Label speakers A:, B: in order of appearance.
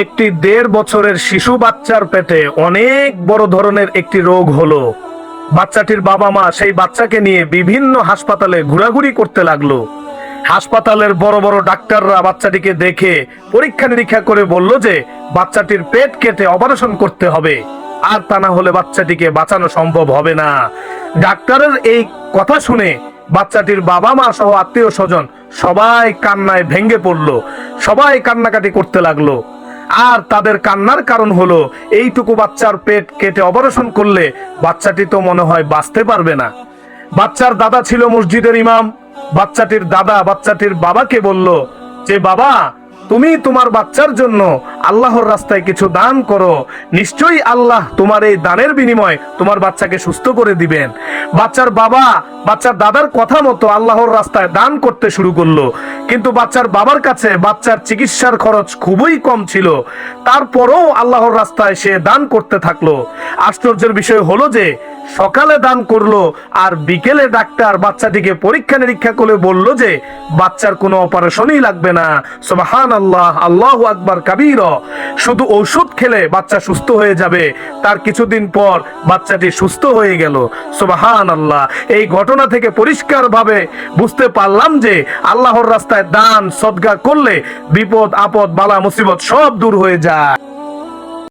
A: একটি 1.5 বছরের শিশু বাচ্চার পেটে অনেক বড় ধরনের একটি রোগ হলো। বাচ্চাটির বাবা মা সেই বাচ্চাকে নিয়ে বিভিন্ন হাসপাতালে ঘোরাঘুরি করতে লাগলো। হাসপাতালের বড় বড় ডাক্তাররা বাচ্চাটিকে দেখে পরীক্ষা নিরীক্ষা করে বলল যে বাচ্চাটির পেট কেটে অপারেশন করতে হবে, আর তা না হলে বাচ্চাটিকে বাঁচানো সম্ভব হবে না। ডাক্তারের এই কথা শুনে বাচ্চাটির বাবা মা সহ আত্মীয় স্বজন সবাই কান্নায় ভেঙে পড়লো, সবাই কান্নাকাটি করতে লাগলো। আর তাদের কান্নার কারণ হলো এইটুকু বাচ্চার পেট কেটে অপারেশন করলে বাচ্চাটি তো মনে হয় বাঁচতে পারবে না। বাচ্চার দাদা ছিল মসজিদের ইমাম। বাচ্চাটির দাদা বাচ্চাটির বাবাকে বলল যে বাবা, তুমি তোমার বাচ্চার জন্য আল্লাহর রাস্তায় কিছু দান করো, নিশ্চয়ই আল্লাহ তোমার এই দানের বিনিময়ে তোমার বাচ্চাকে সুস্থ করে দিবেন। বাচ্চার বাবা বাচ্চার দাদার কথা মতো আল্লাহর রাস্তায় দান করতে শুরু করলো। কিন্তু বাচ্চার বাবার কাছে বাচ্চার চিকিৎসার খরচ খুবই কম ছিল, তারপরেও আল্লাহর রাস্তায় সে দান করতে থাকলো। আশ্চর্যের বিষয় হলো যে সকালে দান করলো আর বিকেলে ডাক্তার বাচ্চাটিকে পরীক্ষা নিরীক্ষা করে বলল যে বাচ্চার কোনো অপারেশনই লাগবে না। সুবহানাল্লাহ, আল্লাহু আকবার কাবীরা। শুধু ঔষধ খেলে বাচ্চা সুস্থ হয়ে যাবে। তার কিছুদিন পর বাচ্চাটি সুস্থ হয়ে গেল। সুবহানাল্লাহ। এই ঘটনা থেকে পরিষ্কারভাবে বুঝতে পারলাম যে আল্লাহর রাস্তায় দান সদকা করলে বিপদ আপদ বালা মুসিবত সব দূর হয়ে যায়।